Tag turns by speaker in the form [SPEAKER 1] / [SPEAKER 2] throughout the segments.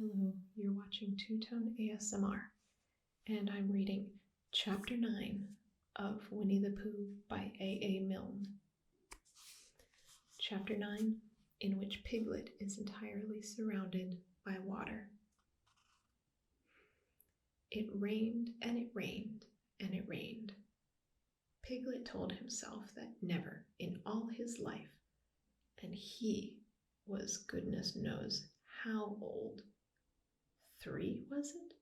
[SPEAKER 1] Hello, you're watching TwoToneASMR, and I'm reading Chapter 9 of Winnie the Pooh by A. Milne. Chapter 9, in which Piglet is entirely surrounded by water. It rained and it rained and it rained. Piglet told himself that never in all his life, and he was goodness knows how old. 3, was it?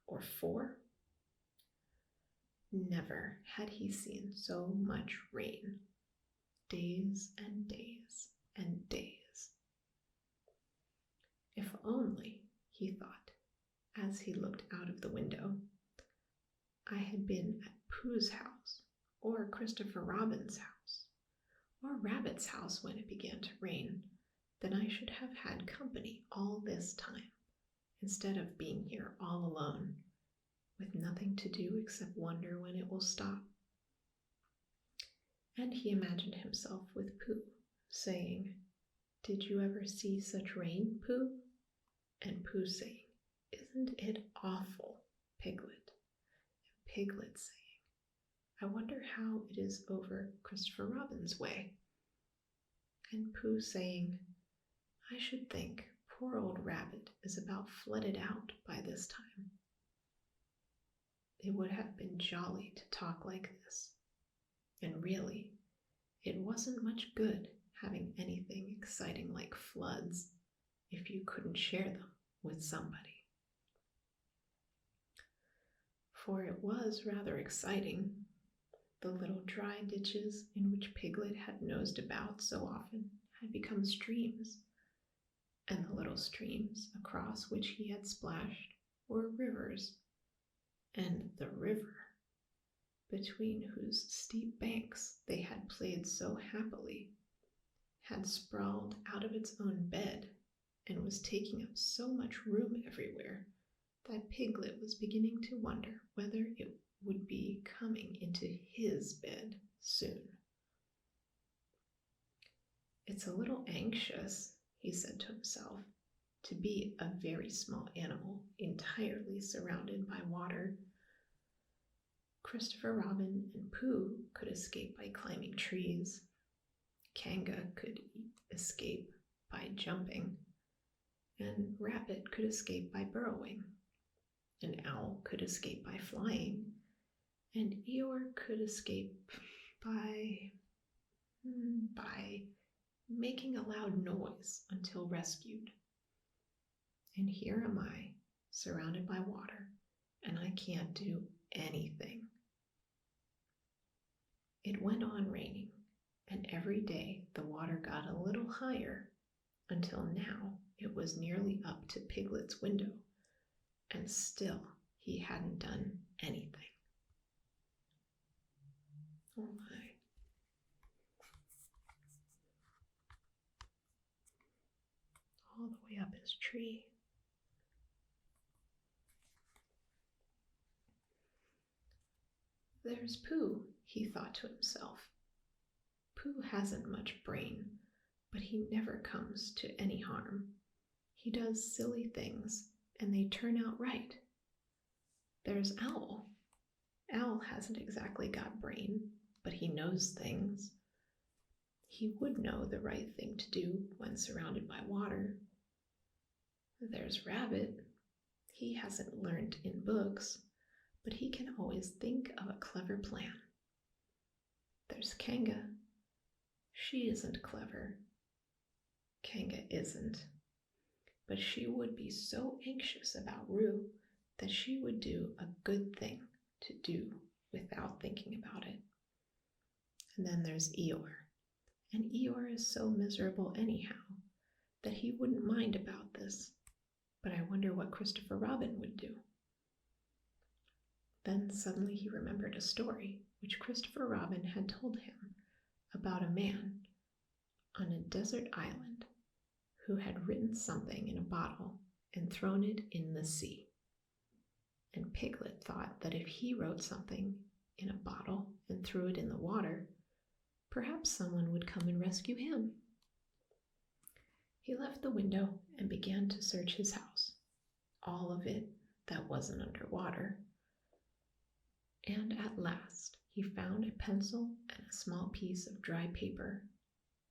[SPEAKER 1] Or 4? Never had he seen so much rain. Days and days and days. If only, he thought, as he looked out of the window, I had been at Pooh's house, or Christopher Robin's house, or Rabbit's house when it began to rain, then I should have had company all this time, instead of being here all alone, with nothing to do except wonder when it will stop. And he imagined himself with Pooh, saying, "Did you ever see such rain, Pooh?" And Pooh saying, "Isn't it awful, Piglet?" And Piglet saying, "I wonder how it is over Christopher Robin's way." And Pooh saying, "I should think poor old Rabbit is about flooded out by this time." It would have been jolly to talk like this, and really, it wasn't much good having anything exciting like floods if you couldn't share them with somebody. For it was rather exciting. The little dry ditches in which Piglet had nosed about so often had become streams, and the little streams across which he had splashed were rivers, and the river, between whose steep banks they had played so happily, had sprawled out of its own bed and was taking up so much room everywhere that Piglet was beginning to wonder whether it would be coming into his bed soon. "It's a little anxious," he said to himself, "to be a very small animal entirely surrounded by water. Christopher Robin and Pooh could escape by climbing trees. Kanga could escape by jumping, and Rabbit could escape by burrowing. An owl could escape by flying, and Eeyore could escape by making a loud noise until rescued. And here am I, surrounded by water, and I can't do anything." It went on raining, and every day the water got a little higher, until now it was nearly up to Piglet's window, and still he hadn't done anything. Oh my. All the way up his tree. "There's Pooh," he thought to himself. "Pooh hasn't much brain, but he never comes to any harm. He does silly things, and they turn out right. There's Owl. Owl hasn't exactly got brain, but he knows things. He would know the right thing to do when surrounded by water. There's Rabbit. He hasn't learned in books, but he can always think of a clever plan. There's Kanga. She isn't clever. Kanga isn't. But she would be so anxious about Roo that she would do a good thing to do without thinking about it. And then there's Eeyore. And Eeyore is so miserable anyhow that he wouldn't mind about this. But I wonder what Christopher Robin would do." Then suddenly he remembered a story which Christopher Robin had told him about a man on a desert island who had written something in a bottle and thrown it in the sea. And Piglet thought that if he wrote something in a bottle and threw it in the water, perhaps someone would come and rescue him. He left the window and began to search his house. all of it that wasn't underwater. And at last, he found a pencil and a small piece of dry paper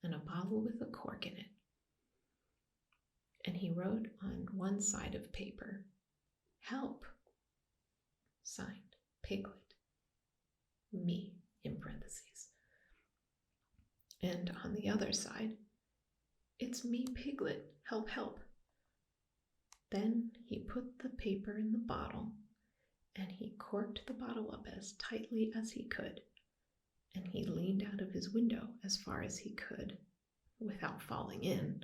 [SPEAKER 1] and a bottle with a cork in it. And he wrote on one side of paper, "Help," signed Piglet, me in parentheses. And on the other side, "It's me, Piglet, help, help." Then he put the paper in the bottle, and he corked the bottle up as tightly as he could, and he leaned out of his window as far as he could without falling in,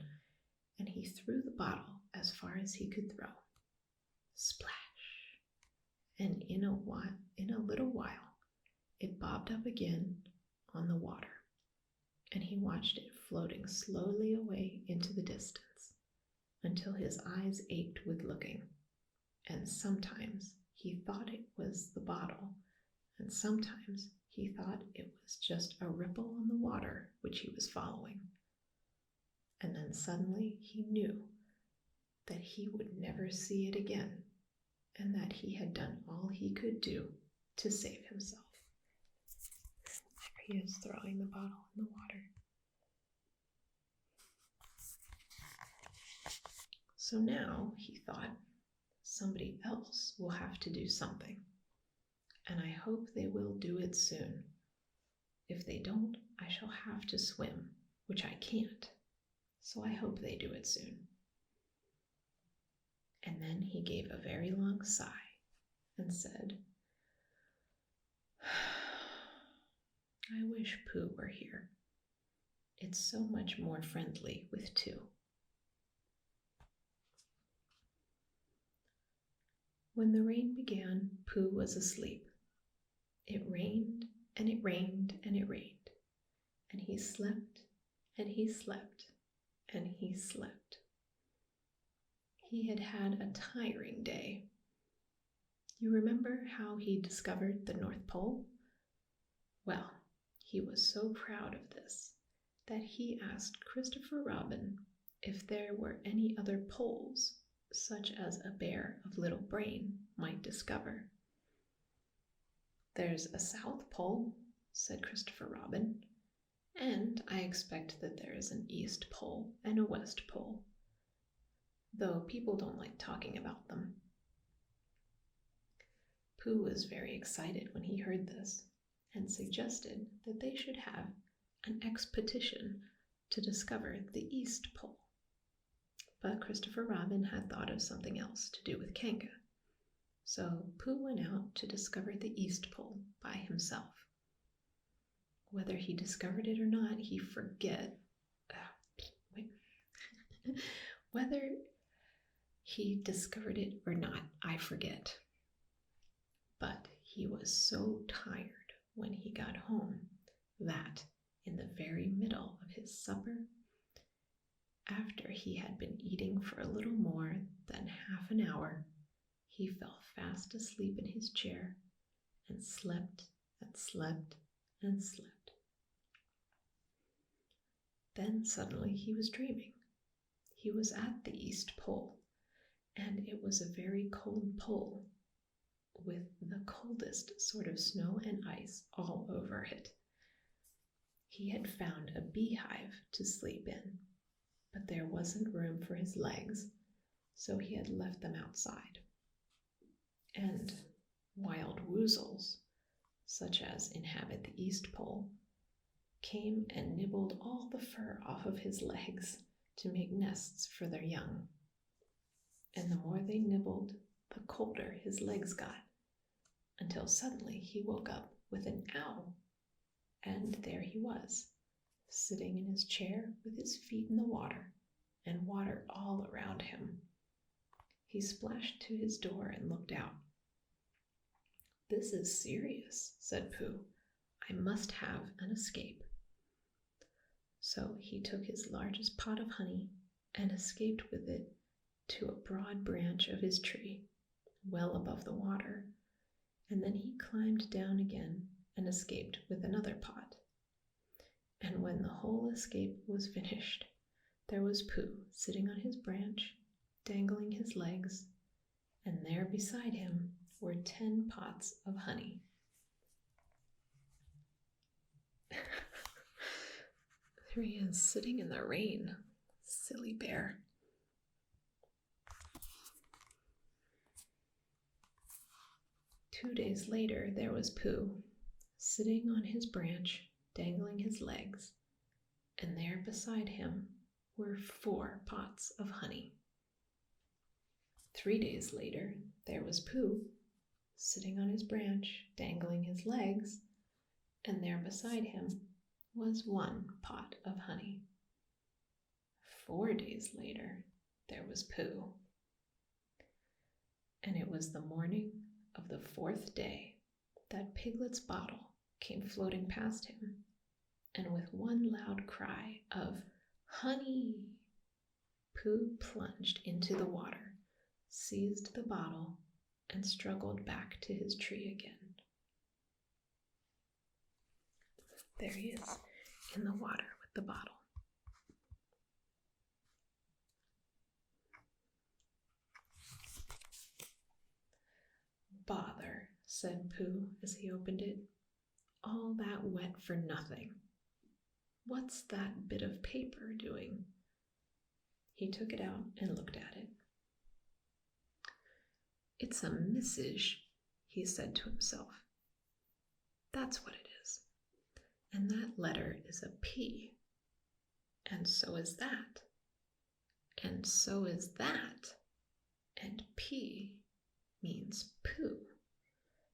[SPEAKER 1] and he threw the bottle as far as he could throw. Splash! And in a little while, it bobbed up again on the water, and he watched it floating slowly away into the distance until his eyes ached with looking, and sometimes he thought it was the bottle, and sometimes he thought it was just a ripple on the water which he was following. And then suddenly he knew that he would never see it again, and that he had done all he could do to save himself. There he is, throwing the bottle in the water. So now, he thought, somebody else will have to do something, and I hope they will do it soon. If they don't, I shall have to swim, which I can't, so I hope they do it soon. And then he gave a very long sigh and said, I wish Pooh were here. It's so much more friendly with two. When the rain began, Pooh was asleep. It rained, and it rained, and it rained, and he slept, and he slept, and he slept. He had had a tiring day. You remember how he discovered the North Pole? Well, he was so proud of this that he asked Christopher Robin if there were any other poles, such as a bear of little brain might discover. There's a South Pole, said Christopher Robin, and I expect that there is an East Pole and a West Pole, though people don't like talking about them. Pooh was very excited when he heard this, and suggested that they should have an expedition to discover the East Pole. But Christopher Robin had thought of something else to do with Kanga, so Pooh went out to discover the East Pole by himself. Whether he discovered it or not, Whether he discovered it or not, I forget. But he was so tired when he got home that in the very middle of his supper, after he had been eating for a little more than half an hour, he fell fast asleep in his chair and slept and slept and slept. Then suddenly he was dreaming. He was at the East Pole, and it was a very cold pole with the coldest sort of snow and ice all over it. He had found a beehive to sleep in, but there wasn't room for his legs, so he had left them outside. And wild woozles, such as inhabit the East Pole, came and nibbled all the fur off of his legs to make nests for their young. And the more they nibbled, the colder his legs got, until suddenly he woke up with an ow, and there he was, sitting in his chair with his feet in the water, and water all around him. He splashed to his door and looked out. "This is serious," said Pooh. "I must have an escape." So he took his largest pot of honey and escaped with it to a broad branch of his tree, well above the water, and then he climbed down again and escaped with another pot. And when the whole escape was finished, there was Pooh sitting on his branch, dangling his legs, and there beside him were 10 pots of honey. There he is, sitting in the rain. Silly bear. Two days later, there was Pooh, sitting on his branch, dangling his legs, and there beside him were 4 pots of honey. 3 days later, there was Pooh, sitting on his branch, dangling his legs, and there beside him was 1 pot of honey. 4 days later, there was Pooh. And it was the morning of the 4th day that Piglet's bottle came floating past him, and with one loud cry of "Honey!" Pooh plunged into the water, seized the bottle, and struggled back to his tree again. There he is, in the water with the bottle. "Bother," said Pooh as he opened it. "All that wet for nothing. What's that bit of paper doing?" He took it out and looked at it. "It's a message," he said to himself. "That's what it is. And that letter is a P. And so is that. And so is that. And P means Pooh.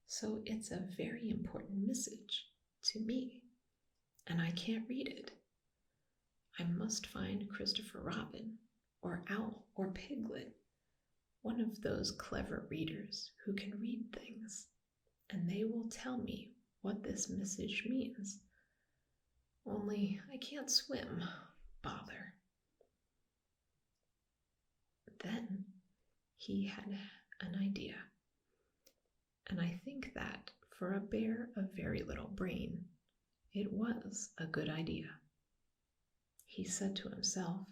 [SPEAKER 1] So it's a very important message to me. And I can't read it. I must find Christopher Robin, or Owl, or Piglet, one of those clever readers who can read things, and they will tell me what this message means. Only I can't swim. Bother." Then he had an idea, and I think that for a bear of very little brain, it was a good idea. He said to himself,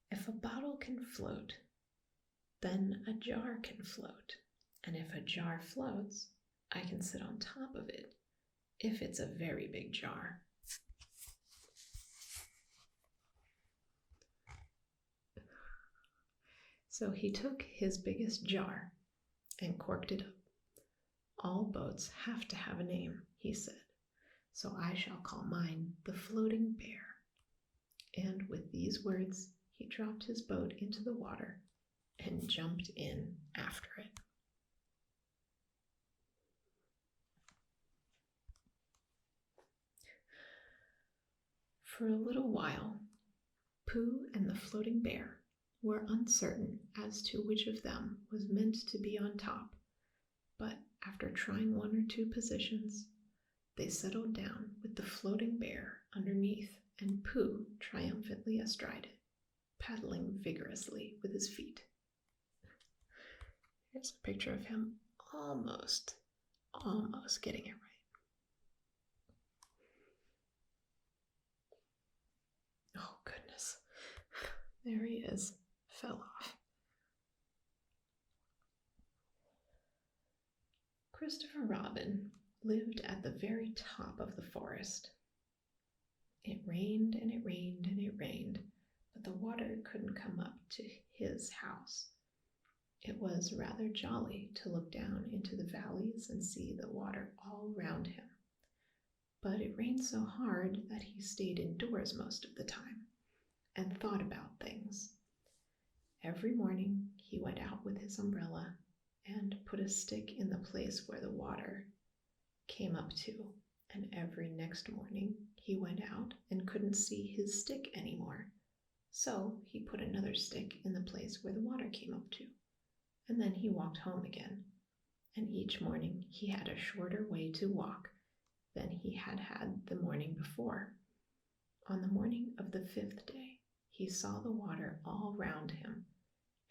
[SPEAKER 1] "If a bottle can float, then a jar can float, and if a jar floats, I can sit on top of it, if it's a very big jar." So he took his biggest jar and corked it up. "All boats have to have a name," he said, "so I shall call mine the Floating Bear." And with these words, he dropped his boat into the water and jumped in after it. For a little while, Pooh and the Floating Bear were uncertain as to which of them was meant to be on top, but after trying 1 or 2 positions, they settled down with the Floating Bear underneath and Pooh triumphantly astride it, paddling vigorously with his feet. Here's a picture of him almost getting it right. Oh, goodness. There he is. Fell off. Christopher Robin lived at the very top of the forest. It rained and it rained and it rained, but the water couldn't come up to his house. It was rather jolly to look down into the valleys and see the water all round him. But it rained so hard that he stayed indoors most of the time and thought about things. Every morning he went out with his umbrella and put a stick in the place where the water came up to, and every next morning he went out and couldn't see his stick anymore. So he put another stick in the place where the water came up to, and then he walked home again. And each morning he had a shorter way to walk than he had had the morning before. On the morning of the 5th day, he saw the water all round him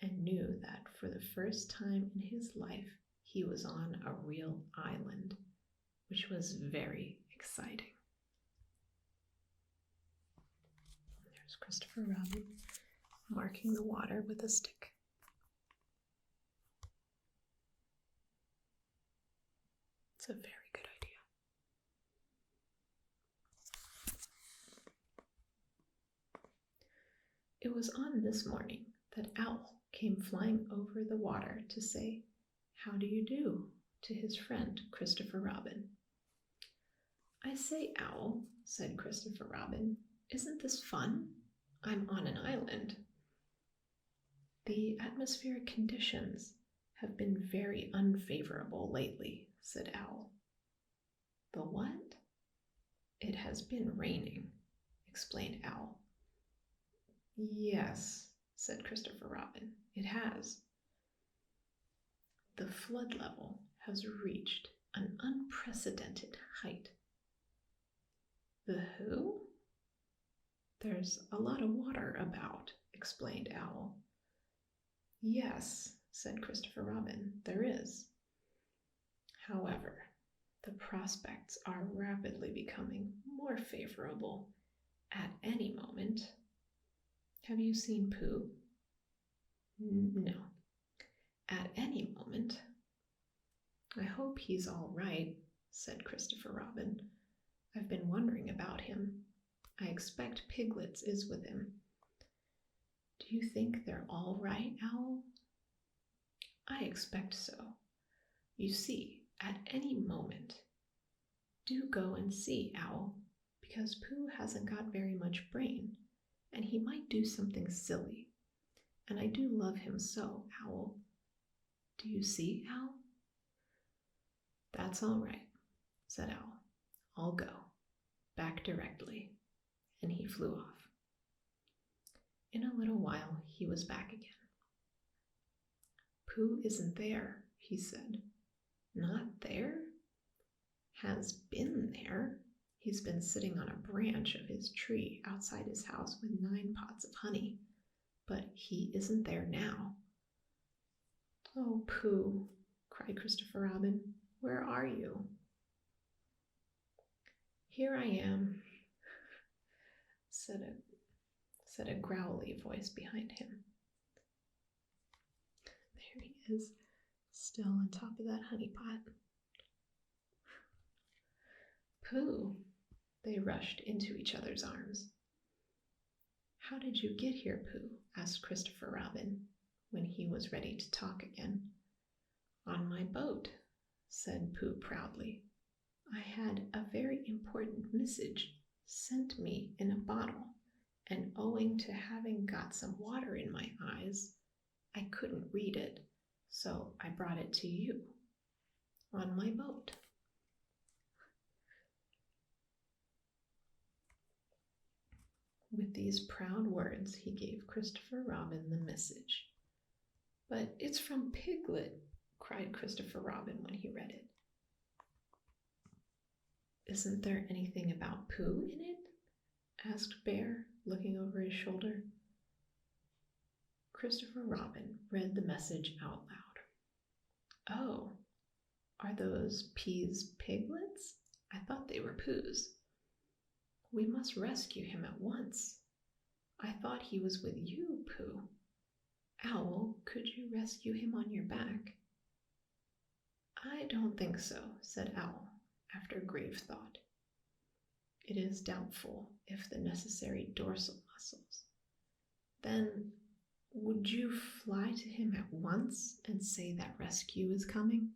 [SPEAKER 1] and knew that for the first time in his life he was on a real island, which was very exciting. There's Christopher Robin marking the water with a stick. a very good idea. It was on this morning that Owl came flying over the water to say, "How do you do?" to his friend Christopher Robin. "I say, Owl," said Christopher Robin, "isn't this fun? I'm on an island." "The atmospheric conditions have been very unfavorable lately," said Owl. "The what?" "It has been raining," explained Owl. "Yes," said Christopher Robin, "it has. The flood level has reached an unprecedented height." "The who?" "There's a lot of water about," explained Owl. "Yes," said Christopher Robin, "there is. However, the prospects are rapidly becoming more favorable at any moment. Have you seen Pooh?" "No." "At any moment." "I hope he's all right," said Christopher Robin. "I've been wondering about him. I expect Piglets is with him." "Do you think they're all right, Owl?" "I expect so. You see, at any moment. Do go and see, Owl, because Pooh hasn't got very much brain, and he might do something silly. And I do love him so, Owl. Do you see, Owl?" "That's all right," said Owl. "I'll go. Back directly." And he flew off. In a little while he was back again. "Pooh isn't there," he said. "Not there?" "Has been there. He's been sitting on a branch of his tree outside his house with 9 pots of honey, but he isn't there now." "Oh, Pooh," cried Christopher Robin, "where are you?" "Here I am," said a growly voice behind him. There he is, still on top of that honey pot. "Pooh!" They rushed into each other's arms. "How did you get here, Pooh?" asked Christopher Robin, when he was ready to talk again. "On my boat," said Pooh proudly. "I had a very important message sent me in a bottle, and owing to having got some water in my eyes, I couldn't read it, so I brought it to you on my boat." With these proud words, he gave Christopher Robin the message. "But it's from Piglet," cried Christopher Robin when he read it. "Isn't there anything about Pooh in it?" asked Bear, looking over his shoulder. Christopher Robin read the message out loud. "Oh, are those P's piglets? I thought they were Pooh's. We must rescue him at once. I thought he was with you, Pooh. Owl, could you rescue him on your back?" "I don't think so," said Owl, after grave thought. "It is doubtful if the necessary dorsal muscles." "Then would you fly to him at once and say that rescue is coming?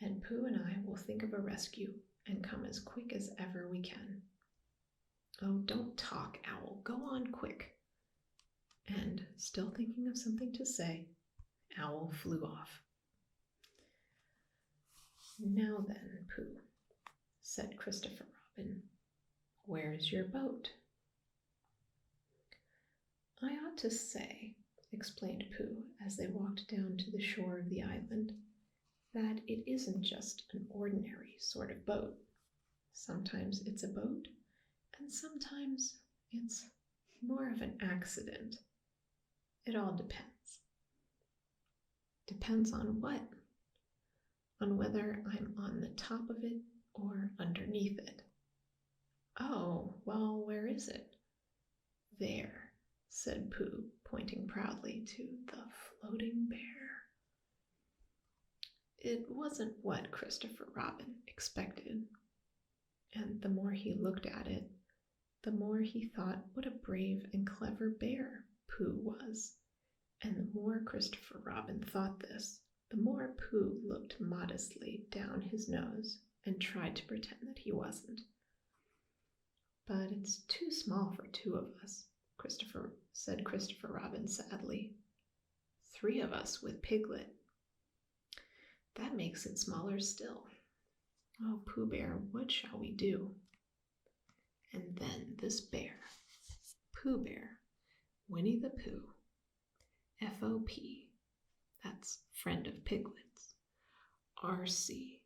[SPEAKER 1] And Pooh and I will think of a rescue and come as quick as ever we can." "Oh, don't talk, Owl. Go on quick." And, still thinking of something to say, Owl flew off. "Now then, Pooh," said Christopher Robin, "where's your boat?" "I ought to say," explained Pooh as they walked down to the shore of the island, "that it isn't just an ordinary sort of boat. Sometimes it's a boat, and sometimes it's more of an accident. It all depends." "Depends on what?" "On whether I'm on the top of it or underneath it." "Oh, well, where is it?" "There," said Pooh, pointing proudly to the floating bear. It wasn't what Christopher Robin expected, and the more he looked at it, the more he thought what a brave and clever bear Pooh was. And the more Christopher Robin thought this, the more Pooh looked modestly down his nose and tried to pretend that he wasn't. But it's too small for two of us, said Christopher Robin sadly. 3 of us with Piglet. That makes it smaller still. Oh, Pooh Bear, what shall we do? And then this bear, Pooh Bear, Winnie the Pooh, FOP, that's Friend of Piglets, RC,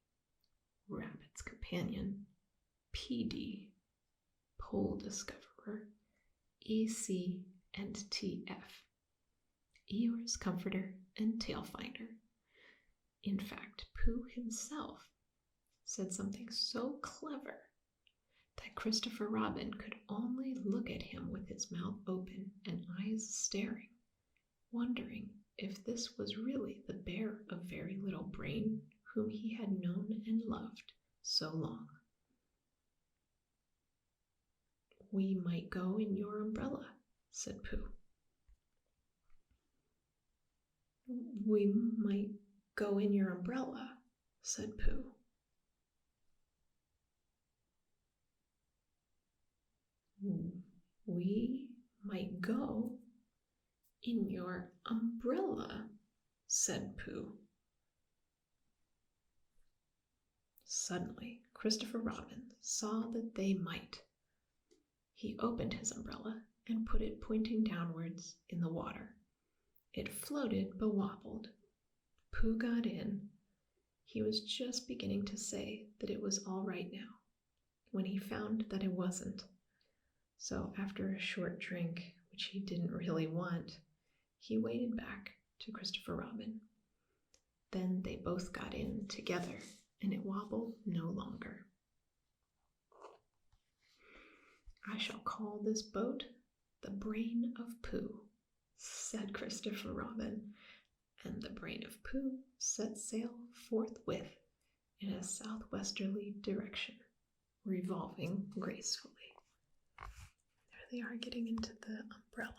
[SPEAKER 1] Rabbit's Companion, PD, Pole Discoverer, EC and TF, Eeyore's Comforter and Tail Finder. In fact, Pooh himself said something so clever that Christopher Robin could only look at him with his mouth open and eyes staring, wondering if this was really the bear of very little brain whom he had known and loved so long. We might go in your umbrella, said Pooh. We might go in your umbrella, said Pooh. We might go in your umbrella, said Pooh. Suddenly, Christopher Robin saw that they might. He opened his umbrella and put it pointing downwards in the water. It floated but wobbled. Pooh got in. He was just beginning to say that it was all right now, when he found that it wasn't. So after a short drink, which he didn't really want, he waded back to Christopher Robin. Then they both got in together, and it wobbled no longer. I shall call this boat the Brain of Pooh, said Christopher Robin, and the Brain of Pooh set sail forthwith in a southwesterly direction, revolving gracefully. There they are getting into the umbrella.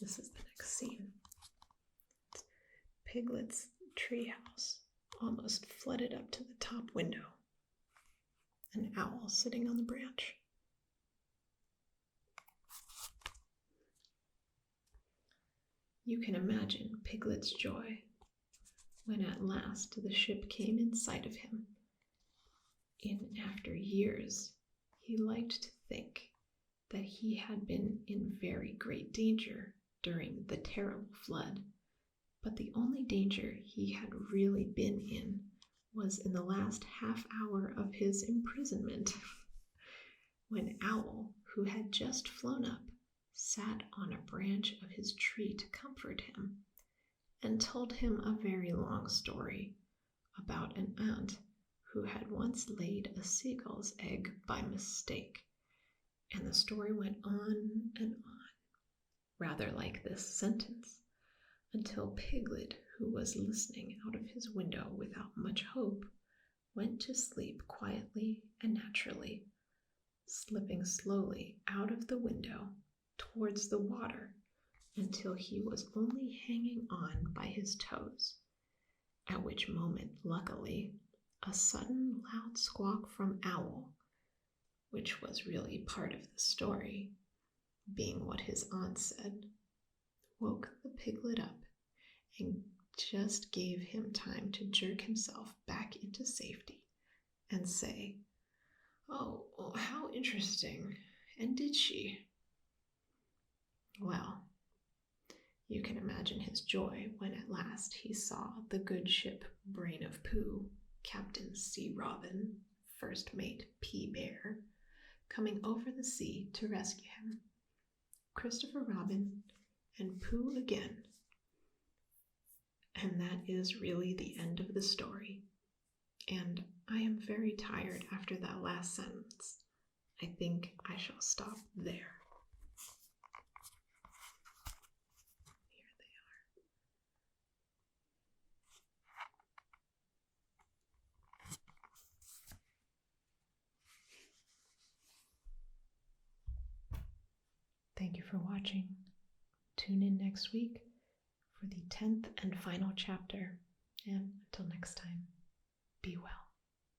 [SPEAKER 1] This is the next scene. Piglet's treehouse, almost flooded up to the top window. An owl sitting on the branch. You can imagine Piglet's joy when at last the ship came in sight of him. In after years, he liked to think that he had been in very great danger during the terrible flood, but the only danger he had really been in was in the last half hour of his imprisonment, when Owl, who had just flown up, sat on a branch of his tree to comfort him, and told him a very long story about an ant who had once laid a seagull's egg by mistake. And the story went on and on, rather like this sentence, until Piglet, who was listening out of his window without much hope, went to sleep quietly and naturally, slipping slowly out of the window towards the water until he was only hanging on by his toes, at which moment, luckily, a sudden loud squawk from Owl, which was really part of the story, being what his aunt said, woke the piglet up and just gave him time to jerk himself back into safety and say, "Oh, how interesting, and did she?" Well, you can imagine his joy when at last he saw the good ship Brain of Pooh, Captain C. Robin, First Mate P. Bear, coming over the sea to rescue him. Christopher Robin and Pooh again. And that is really the end of the story. and I am very tired after that last sentence. I think I shall stop there. Here they are. Thank you for watching. Tune in next week for the 10th and final chapter. And until next time, be well.